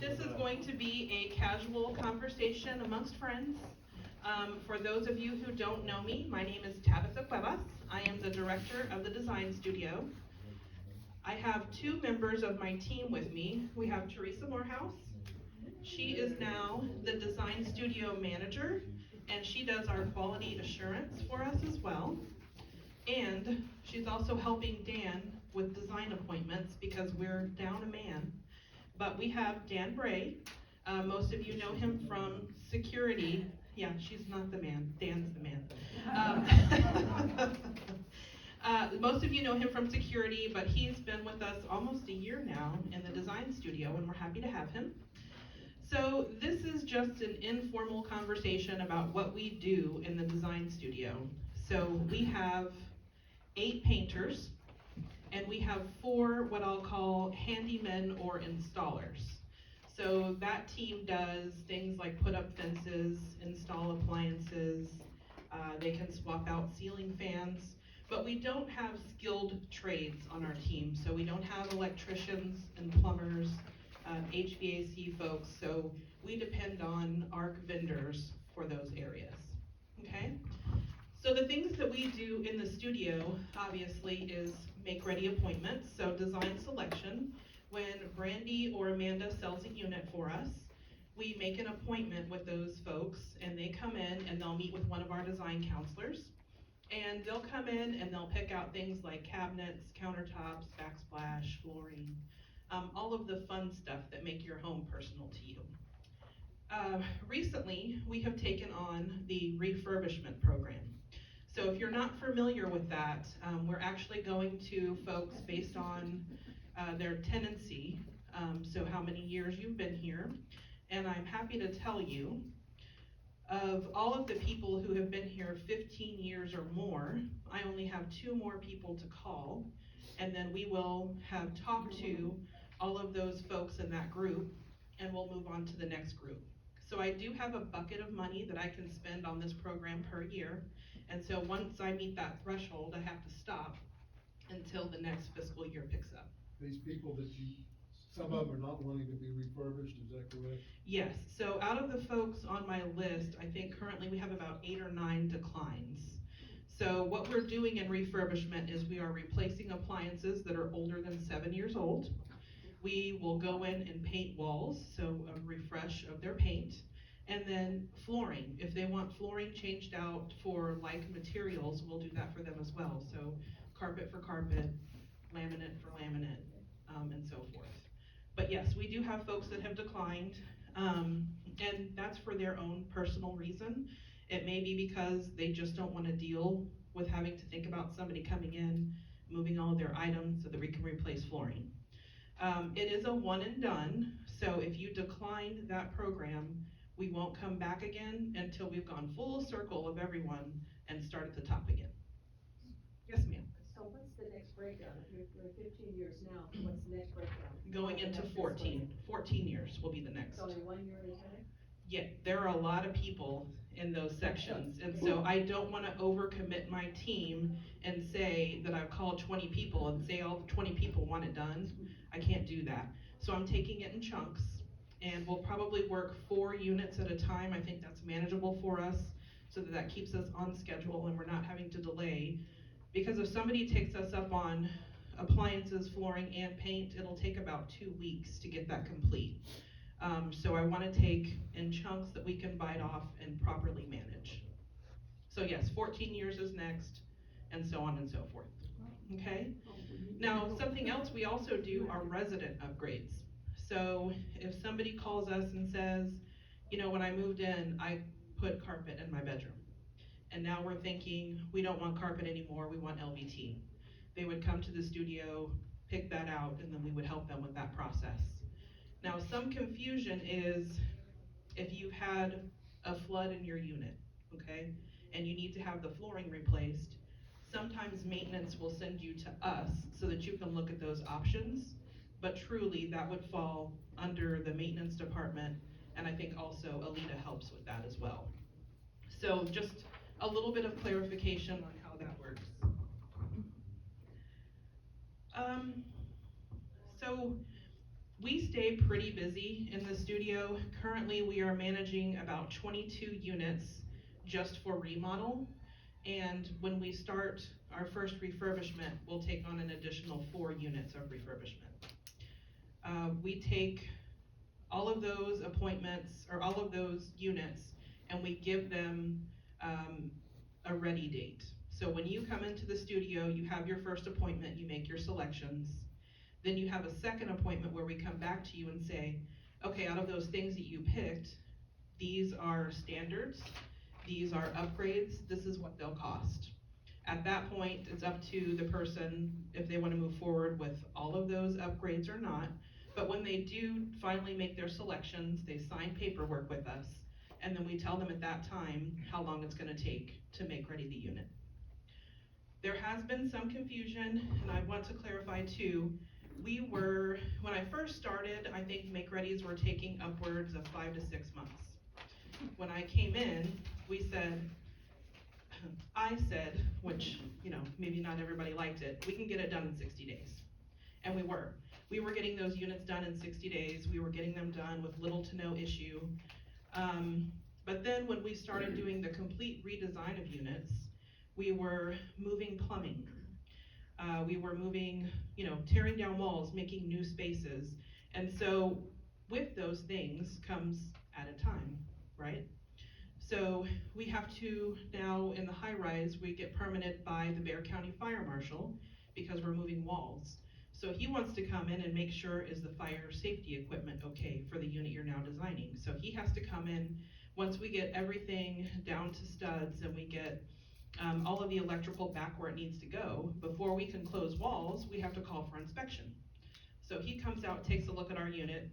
This is going to be a casual conversation amongst friends. For those of you who don't know me, my name is Tabitha Cuevas. I am the director of the design studio. I have two members of my team with me. We have Teresa Morehouse. She is now the design studio manager, and she does our quality assurance for us as well. And she's also helping Dan with design appointments because we're down a man. But we have Dan Bray. Most of you know him from security. Yeah, she's not the man. Dan's the man. Most of you know him from security, but he's been with us almost a year now in the design studio, and we're happy to have him. So this is just an informal conversation about what we do in the design studio. So we have 8 painters, and we have 4 what I'll call handymen or installers. So that team does things like put up fences, install appliances, they can swap out ceiling fans, but we don't have skilled trades on our team. So we don't have electricians and plumbers, HVAC folks, so we depend on ARC vendors for those areas, okay? So the things that we do in the studio, obviously, is make ready appointments, so design selection. When Brandy or Amanda sells a unit for us, we make an appointment with those folks, and they come in and they'll meet with one of our design counselors. And they'll come in and they'll pick out things like cabinets, countertops, backsplash, flooring, all of the fun stuff that make your home personal to you. Recently, we have taken on the refurbishment program. So if you're not familiar with that, we're actually going to folks based on their tenancy, so how many years you've been here. And I'm happy to tell you, of all of the people who have been here 15 years or more, I only have 2 more people to call, and then we will have talked to all of those folks in that group, and we'll move on to the next group. So I do have a bucket of money that I can spend on this program per year, and so once I meet that threshold, I have to stop until the next fiscal year picks up. These people that some of them are not wanting to be refurbished, is that correct? Yes, so out of the folks on my list, I think currently we have about 8 or 9 declines. So what we're doing in refurbishment is we are replacing appliances that are older than 7 years old. We will go in and paint walls, so a refresh of their paint. And then flooring, if they want flooring changed out for like materials, we'll do that for them as well. So carpet for carpet, laminate for laminate, and so forth. But yes, we do have folks that have declined, and that's for their own personal reason. It may be because they just don't want to deal with having to think about somebody coming in, moving all of their items so that we can replace flooring. It is a one and done, so if you decline that program, we won't come back again until we've gone full circle of everyone and start at the top again. Yes, ma'am. So what's the next breakdown? We're 15 years now, what's the next breakdown? Going into 14 years will be the next. It's only 1 year at a time? Yeah, there are a lot of people in those sections, and so I don't want to overcommit my team and say that I've called 20 people and say all 20 people want it done. I can't do that. So I'm taking it in chunks, and we'll probably work 4 units at a time. I think that's manageable for us, so that keeps us on schedule and we're not having to delay. Because if somebody takes us up on appliances, flooring, and paint, it'll take about 2 weeks to get that complete. So I want to take in chunks that we can bite off and properly manage. So yes, 14 years is next, and so on and so forth. Okay? Now, something else we also do are resident upgrades. So if somebody calls us and says, you know, when I moved in, I put carpet in my bedroom. And now we're thinking, we don't want carpet anymore, we want LVT. They would come to the studio, pick that out, and then we would help them with that process. Now, some confusion is if you've had a flood in your unit, okay, and you need to have the flooring replaced, sometimes maintenance will send you to us so that you can look at those options, but truly that would fall under the maintenance department, and I think also Alita helps with that as well. So just a little bit of clarification on how that works. So We stay pretty busy in the studio. Currently, we are managing about 22 units just for remodel. And when we start our first refurbishment, we'll take on an additional 4 units of refurbishment. We take all of those appointments, or all of those units, and we give them a ready date. So when you come into the studio, you have your first appointment, you make your selections. Then you have a second appointment where we come back to you and say, okay, out of those things that you picked, these are standards, these are upgrades, this is what they'll cost. At that point, it's up to the person if they want to move forward with all of those upgrades or not. But when they do finally make their selections, they sign paperwork with us, and then we tell them at that time how long it's going to take to make ready the unit. There has been some confusion, and I want to clarify too. When I first started, I think make-readies were taking upwards of 5 to 6 months. When I came in, I said, which, maybe not everybody liked it, we can get it done in 60 days. And we were. We were getting those units done in 60 days. We were getting them done with little to no issue. But then when we started doing the complete redesign of units, we were moving plumbing. We were moving, tearing down walls, making new spaces. And so with those things comes at a time, right? So we have to now, in the high rise, we get permitted by the Bexar County Fire Marshal because we're moving walls. So he wants to come in and make sure, is the fire safety equipment okay for the unit you're now designing? So he has to come in, once we get everything down to studs and we get all of the electrical back where it needs to go, before we can close walls, we have to call for inspection. So he comes out, takes a look at our unit,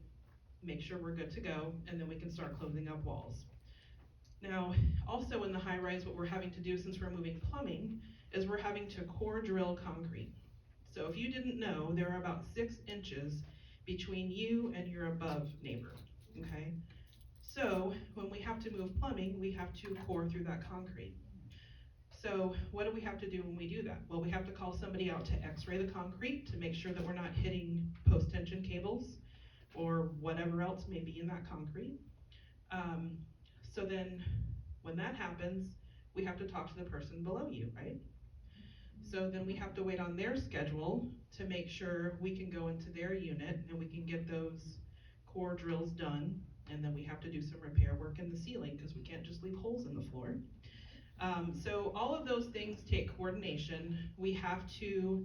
make sure we're good to go, and then we can start closing up walls. Now, also in the high rise, what we're having to do since we're moving plumbing is we're having to core drill concrete. So if you didn't know, there are about 6 inches between you and your above neighbor, okay? So when we have to move plumbing, we have to core through that concrete. So what do we have to do when we do that? Well, we have to call somebody out to x-ray the concrete to make sure that we're not hitting post-tension cables or whatever else may be in that concrete. So then when that happens, we have to talk to the person below you, right? So then we have to wait on their schedule to make sure we can go into their unit and we can get those core drills done. And then we have to do some repair work in the ceiling because we can't just leave holes in the floor. So all of those things take coordination. We have to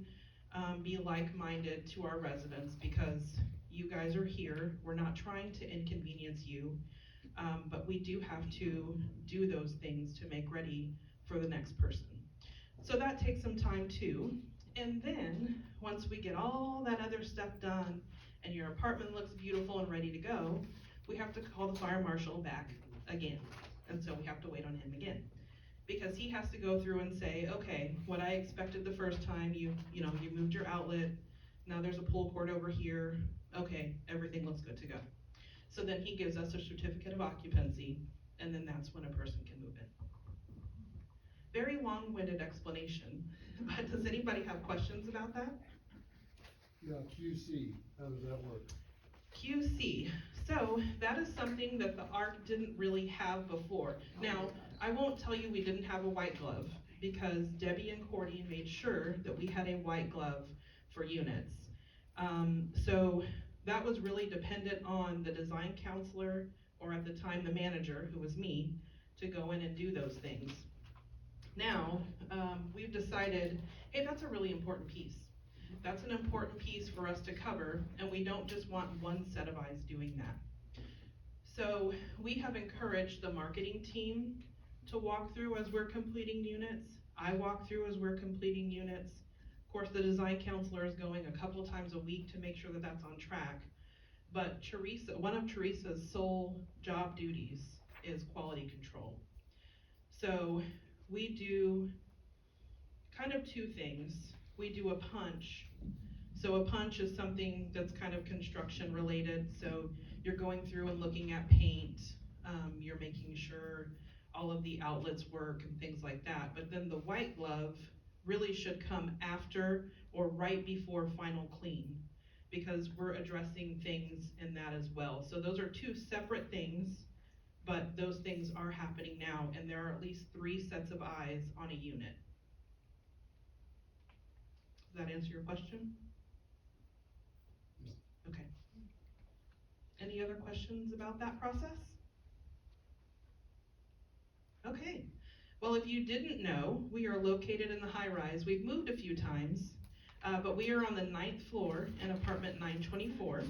be like-minded to our residents because you guys are here. We're not trying to inconvenience you, but we do have to do those things to make ready for the next person. So that takes some time too. And then once we get all that other stuff done and your apartment looks beautiful and ready to go, we have to call the fire marshal back again. And so we have to wait on him again, because he has to go through and say, okay, what I expected the first time, you moved your outlet, now there's a pull cord over here, okay, everything looks good to go. So then he gives us a certificate of occupancy, and then that's when a person can move in. Very long-winded explanation, but does anybody have questions about that? Yeah, QC, how does that work? QC, so that is something that the ARC didn't really have before. Now, I won't tell you we didn't have a white glove, because Debbie and Cordy made sure that we had a white glove for units. So that was really dependent on the design counselor, or at the time the manager, who was me, to go in and do those things. Now, we've decided, hey, that's a really important piece. That's an important piece for us to cover, and we don't just want one set of eyes doing that. So we have encouraged the marketing team to walk through as we're completing units. I walk through as we're completing units. Of course, the design counselor is going a couple times a week to make sure that that's on track. But one of Teresa's sole job duties is quality control. So we do kind of 2 things. We do a punch. So a punch is something that's kind of construction related. So you're going through and looking at paint, you're making sure all of the outlets work and things like that. But then the white glove really should come after or right before final clean. because we're addressing things in that as well. So those are two separate things, but those things are happening now, and there are at least 3 sets of eyes on a unit. Does that answer your question? Okay. Any other questions about that process? Okay. Well, if you didn't know, we are located in the high rise. We've moved a few times, but we are on the 9th floor in apartment 924.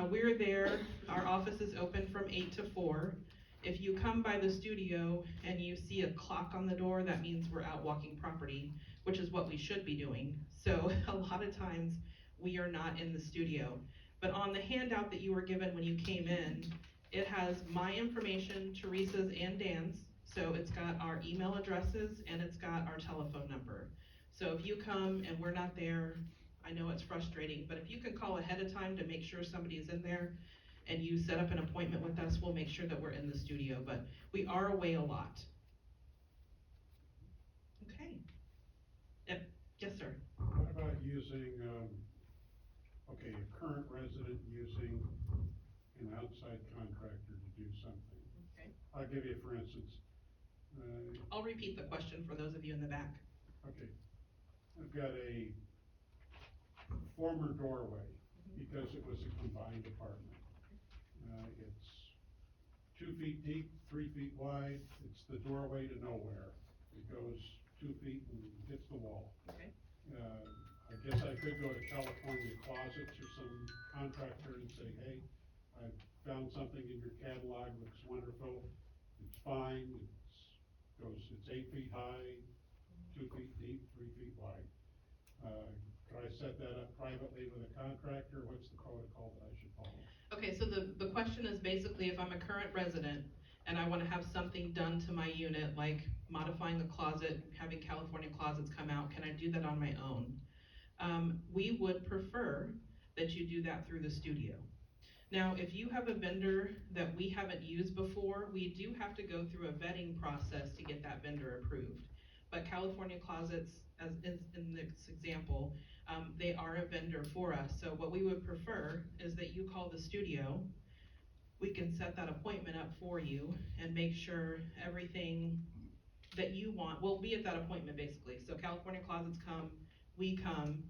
We're there, our office is open from 8 to 4. If you come by the studio and you see a clock on the door, that means we're out walking property, which is what we should be doing. So a lot of times we are not in the studio. But on the handout that you were given when you came in, it has my information, Teresa's and Dan's. So it's got our email addresses and it's got our telephone number. So if you come and we're not there, I know it's frustrating, but if you can call ahead of time to make sure somebody's in there and you set up an appointment with us, we'll make sure that we're in the studio, but we are away a lot. Okay. Yep. Yes, sir. What about using, okay, a current resident using an outside contractor to do something? Okay. I'll give you, for instance, I'll repeat the question for those of you in the back. okay, I've got a former doorway because it was a combined apartment. It's 2 feet deep, 3 feet wide. It's the doorway to nowhere. It goes 2 feet and hits the wall. Okay. I guess I could go to California Closets or some contractor and say, hey, I found something in your catalog, looks wonderful. It's fine. It's 8 feet high, 2 feet deep, 3 feet wide. Could I set that up privately with a contractor? What's the protocol that I should follow? Okay, so the question is basically if I'm a current resident and I wanna have something done to my unit, like modifying the closet, having California Closets come out, can I do that on my own? We would prefer that you do that through the studio. Now, if you have a vendor that we haven't used before, we do have to go through a vetting process to get that vendor approved. But California Closets, as is in this example, they are a vendor for us. So what we would prefer is that you call the studio. We can set that appointment up for you and make sure everything that you want, we'll be at that appointment basically. So California Closets come, we come,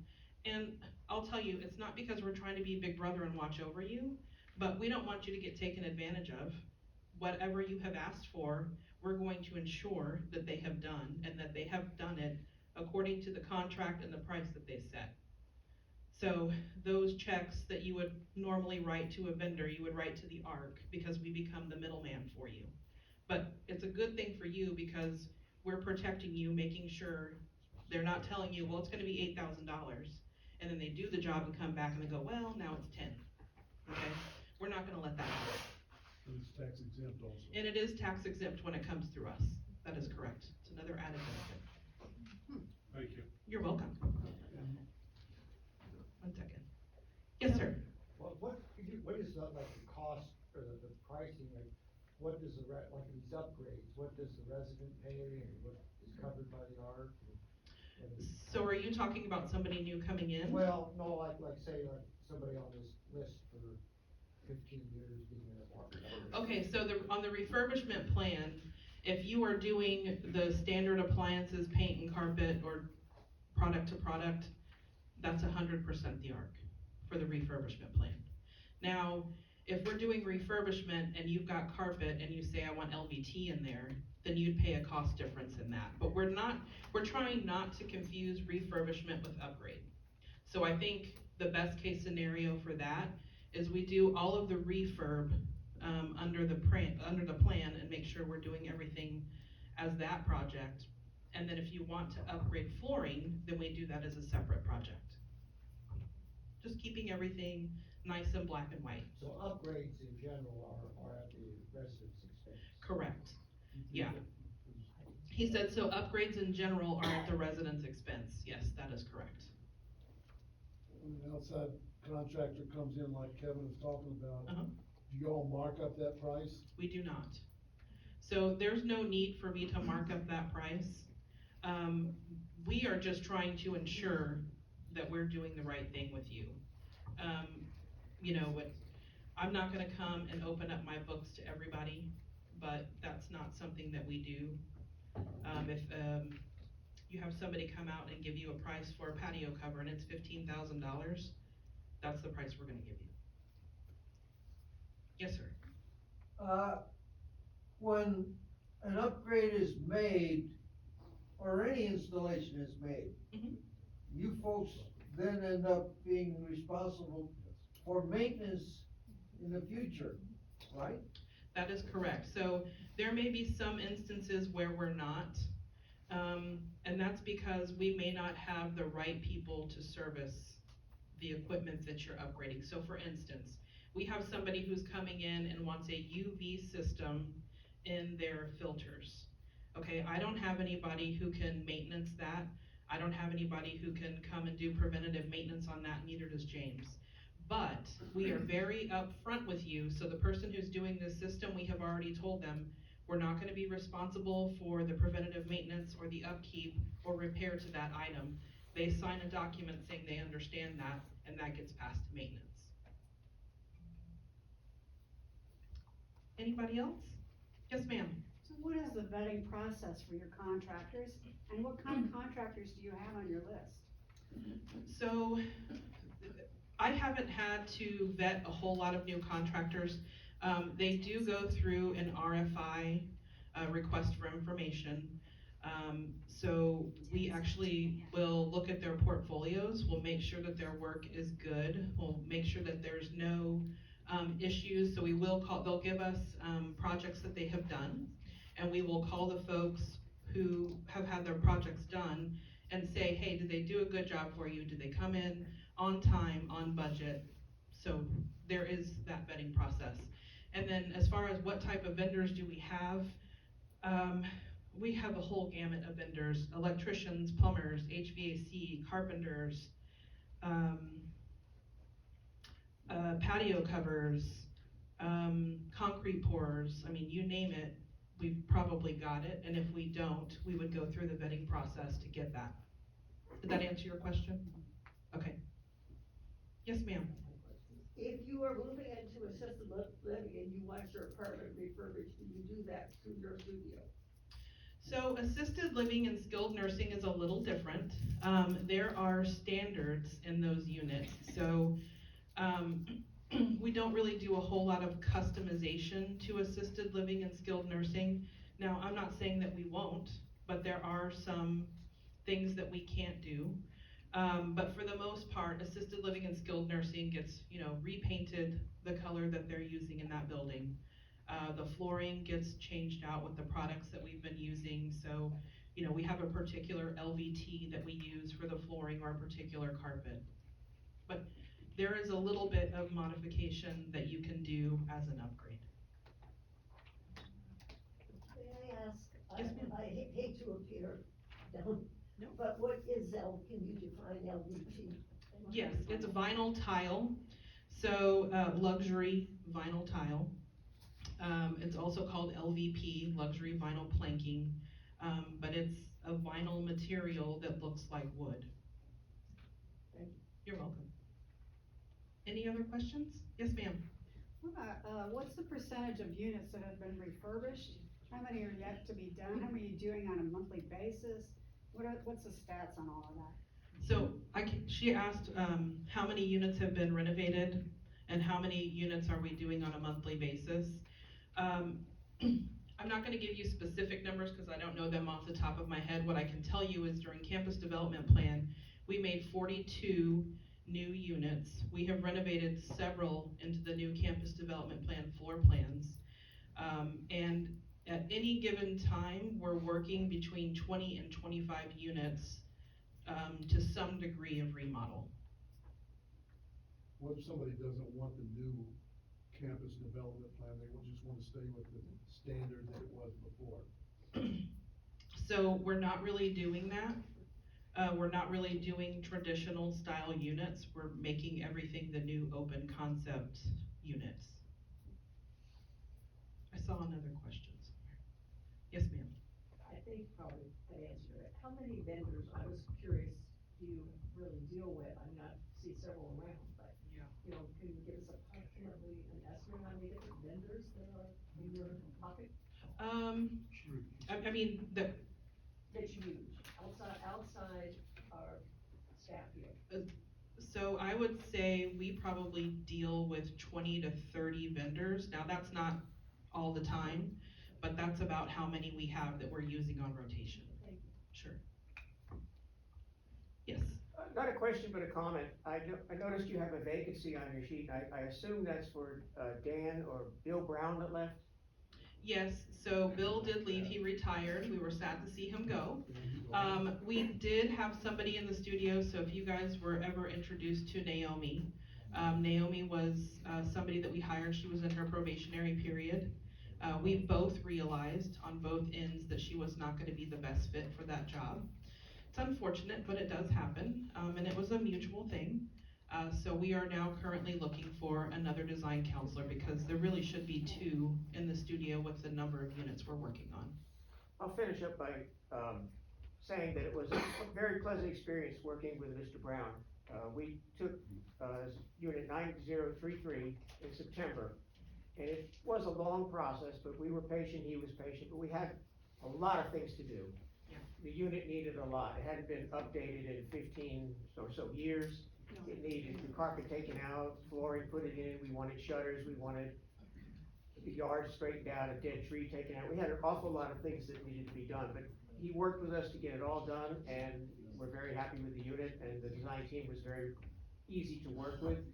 and I'll tell you, it's not because we're trying to be big brother and watch over you, but we don't want you to get taken advantage of. Whatever you have asked for, we're going to ensure that they have done, and that they have done it according to the contract and the price that they set. So those checks that you would normally write to a vendor, you would write to the ARC, because we become the middleman for you. But it's a good thing for you because we're protecting you, making sure they're not telling you, well, it's gonna be $8,000, and then they do the job and come back and they go, well, now it's 10, okay? We're not gonna let that happen. And it's tax exempt also. And it is tax exempt when it comes through us. That is correct. It's another added benefit. Thank you. You're welcome. And 1 second. Yes, sir. Well, what is the, like, the cost or the pricing, like, what does like these upgrades, what does the resident pay and what is covered by the ARC? So are you talking about somebody new coming in? Well, no, like say, like, somebody on this list for 15 years being an apartment. Okay, so on the refurbishment plan, if you are doing the standard appliances, paint and carpet, or product to product, that's 100% the ARC for the refurbishment plan. Now, if we're doing refurbishment and you've got carpet and you say I want LVT in there, then you'd pay a cost difference in that. But we're trying not to confuse refurbishment with upgrade. So I think the best case scenario for that is we do all of the refurb under the plan and make sure we're doing everything as that project. And then if you want to upgrade flooring, then we do that as a separate project. Just keeping everything nice and black and white. So upgrades in general are at the resident's expense. Correct. Yeah. He said, so upgrades in general are at the resident's expense. Yes, that is correct. when an outside contractor comes in like Kevin was talking about, Uh-huh. do you all mark up that price? We do not. So there's no need for me to mark up that price. We are just trying to ensure that we're doing the right thing with you. You know, what, I'm not gonna come and open up my books to everybody, but that's not something that we do. If, you have somebody come out and give you a price for a patio cover and it's $15,000, that's the price we're gonna give you. Yes, sir. When an upgrade is made, or any installation is made, Mhm. you folks then end up being responsible for maintenance in the future, right? That is correct. So there may be some instances where we're not, and that's because we may not have the right people to service the equipment that you're upgrading. So for instance, we have somebody who's coming in and wants a UV system in their filters. Okay, I don't have anybody who can maintenance that. I don't have anybody who can come and do preventative maintenance on that, neither does James. But we are very upfront with you, so the person who's doing this system, we have already told them, we're not gonna be responsible for the preventative maintenance or the upkeep or repair to that item. They sign a document saying they understand that, and that gets passed to maintenance. Anybody else? Yes, ma'am. So what is the vetting process for your contractors, and what kind of contractors do you have on your list? So, I haven't had to vet a whole lot of new contractors. They do go through an RFI, request for information. So we actually will look at their portfolios, we'll make sure that their work is good, we'll make sure that there's no, issues, so we will call, they'll give us, projects that they have done, and we will call the folks who have had their projects done and say, hey, did they do a good job for you? Did they come in on time, on budget? So there is that vetting process. And then as far as what type of vendors do we have a whole gamut of vendors: electricians, plumbers, HVAC, carpenters, patio covers, concrete pourers. I mean, you name it, we've probably got it, and if we don't, we would go through the vetting process to get that. Did that answer your question? Okay. Yes, ma'am. If you are moving into assisted living and you want your apartment refurbished, do you do that through your studio? So assisted living and skilled nursing is a little different. There are standards in those units. So we don't really do a whole lot of customization to assisted living and skilled nursing. Now, I'm not saying that we won't, but there are some things that we can't do. But for the most part, assisted living and skilled nursing gets, repainted the color that they're using in that building. The flooring gets changed out with the products that we've been using. So, we have a particular LVT that we use for the flooring or a particular carpet. But there is a little bit of modification that you can do as an upgrade. May I ask? Yes, ma'am. I hate to appear down, No. but what is can you define LVT? Yes, it's a vinyl tile, so luxury vinyl tile. It's also called LVP, luxury vinyl planking, but it's a vinyl material that looks like wood. Thank you. You're welcome. Any other questions? Yes, ma'am. What's the percentage of units that have been refurbished? How many are yet to be done? How many are you doing on a monthly basis? What's the stats on all of that? So she asked how many units have been renovated and how many units are we doing on a monthly basis. I'm not gonna give you specific numbers because I don't know them off the top of my head. What I can tell you is during campus development plan, we made 42 new units. We have renovated several into the new campus development plan floor plans. And at any given time, we're working between 20 and 25 units to some degree of remodel. What if somebody doesn't want the new campus development plan, they would just wanna stay with the standard that it was before? So we're not really doing that. We're not really doing traditional style units. We're making everything the new open concept units. I saw another question somewhere. Yes, ma'am. I think probably that answered it. How many vendors, I was curious, do you really deal with? I mean, I see several around, but. Yeah. topic I mean, that you use, outside our staff here? so I would say we probably deal with 20 to 30 vendors. Now, that's not all the time, but that's about how many we have that we're using on rotation. Thank you. Sure. Yes. Not a question, but a comment. I noticed you have a vacancy on your sheet. I assume that's for, Dan or Bill Brown that left? Yes, so Bill did leave, he retired, we were sad to see him go. We did have somebody in the studio, so if you guys were ever introduced to Naomi, Naomi was, somebody that we hired, she was in her probationary period. We both realized on both ends that she was not gonna be the best fit for that job. It's unfortunate, but it does happen, and it was a mutual thing. So we are now currently looking for another design counselor because there really should be two in the studio with the number of units we're working on. I'll finish up by, saying that it was a very pleasant experience working with Mr. Brown. We took, unit 9033 in September, and it was a long process, but we were patient, he was patient, but we had a lot of things to do. Yeah. The unit needed a lot. It hadn't been updated in 15 or so years. It needed the carpet taken out, flooring put it in, we wanted shutters, we wanted the yard straightened out, a dead tree taken out. We had an awful lot of things that needed to be done, but he worked with us to get it all done, and we're very happy with the unit, and the design team was very easy to work with.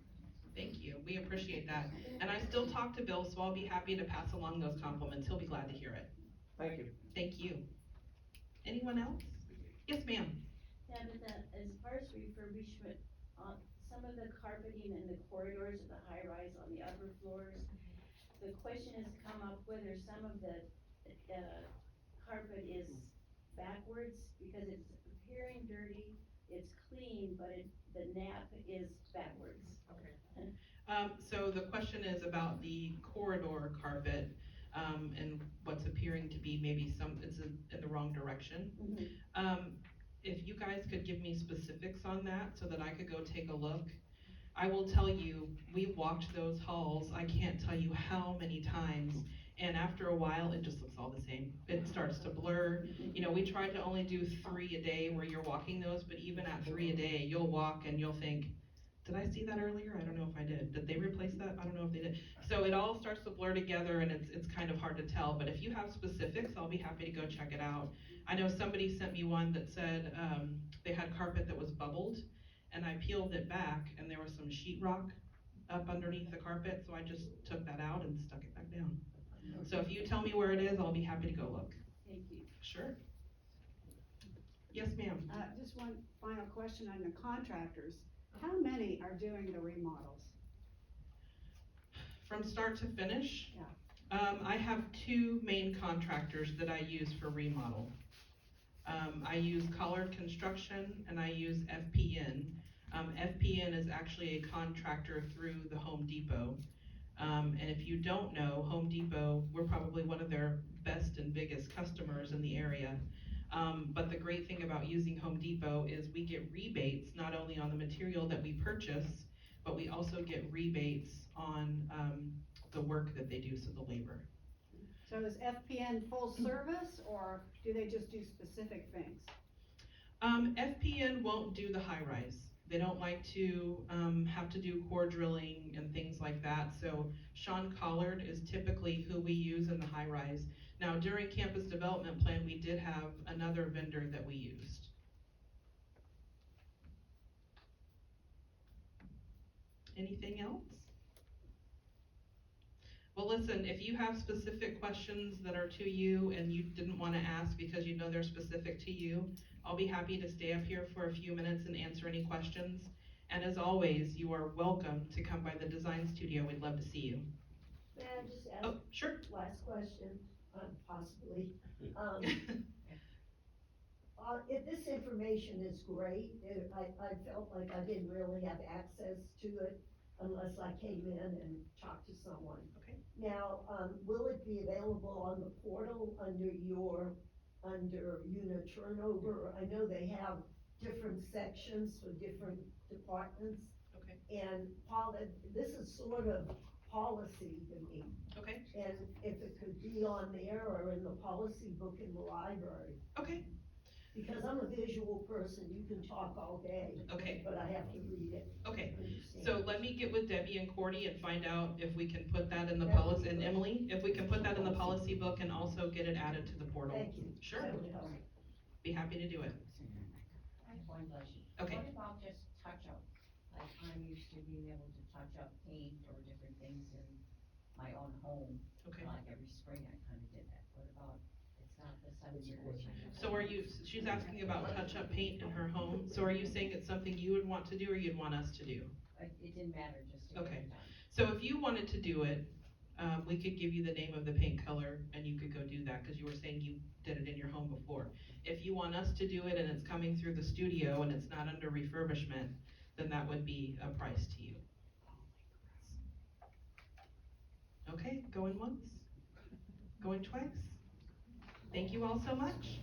Thank you, we appreciate that. And I still talk to Bill, so I'll be happy to pass along those compliments, he'll be glad to hear it. Thank you. Thank you. Anyone else? Yes, ma'am. Tabitha, as far as refurbishment, some of the carpeting in the corridors of the high rise on the upper floors, the question has come up whether some of the, carpet is backwards, because it's appearing dirty, it's clean, but the nap is backwards. Okay. So the question is about the corridor carpet, and what's appearing to be maybe it's in the wrong direction. Mm-hmm. If you guys could give me specifics on that so that I could go take a look. I will tell you, we walked those halls, I can't tell you how many times, and after a while, it just looks all the same. It starts to blur. You know, we tried to only do 3 a day where you're walking those, but even at 3 a day, you'll walk and you'll think, did I see that earlier? I don't know if I did. Did they replace that? I don't know if they did. So it all starts to blur together and it's kind of hard to tell, but if you have specifics, I'll be happy to go check it out. I know somebody sent me one that said, they had carpet that was bubbled, and I peeled it back and there was some sheetrock up underneath the carpet, so I just took that out and stuck it back down. So if you tell me where it is, I'll be happy to go look. Thank you. Sure. Yes, ma'am. Just one final question on the contractors. How many are doing the remodels? From start to finish? Yeah. I have 2 main contractors that I use for remodel. I use Collard Construction and I use FPN. FPN is actually a contractor through the Home Depot. And if you don't know, Home Depot, we're probably one of their best and biggest customers in the area. But the great thing about using Home Depot is we get rebates not only on the material that we purchase, but we also get rebates on the work that they do, so the labor. So is FPN full service, or do they just do specific things? FPN won't do the high rise. They don't like to have to do core drilling and things like that. So Sean Collard is typically who we use in the high rise. Now during campus development plan, we did have another vendor that we used. Anything else? Well, listen, if you have specific questions that are to you and you didn't want to ask because you know they're specific to you, I'll be happy to stay up here for a few minutes and answer any questions. And as always, you are welcome to come by the design studio. We'd love to see you. May I just ask? Oh, sure. Last question, possibly. If this information is great, I felt like I didn't really have access to it unless I came in and talked to someone. Okay. Now, will it be available on the portal under unit turnover? I know they have different sections for different departments. Okay. And Paula, this is sort of policy to me. Okay, And if it could be on there or in the policy book in the library, okay, because I'm a visual person, you can talk all day. Okay. But I have to read it. okay. Understand. So let me get with Debbie and Cordy and find out if we can put that in the That would policy, be and great. Emily, if we can put that in the policy book and also get it added to the portal. Thank you. Sure, That would help. be happy to do it. I have one question. Okay. What about just touch-up? Like, I'm used to being able to touch up paint or different things in my own home. Okay. Like every spring I kinda did that. What about, it's not this time of That's a year. question. So are you, she's asking about touch-up paint in her home, so are you saying it's something you would want to do or you'd want us to do? It didn't matter, just to get Okay. it done. So if you wanted to do it, we could give you the name of the paint color and you could go do that, cause you were saying you did it in your home before. If you want us to do it and it's coming through the studio and it's not under refurbishment, then that would be a price to you. Okay, going once, going twice. Thank you all so much.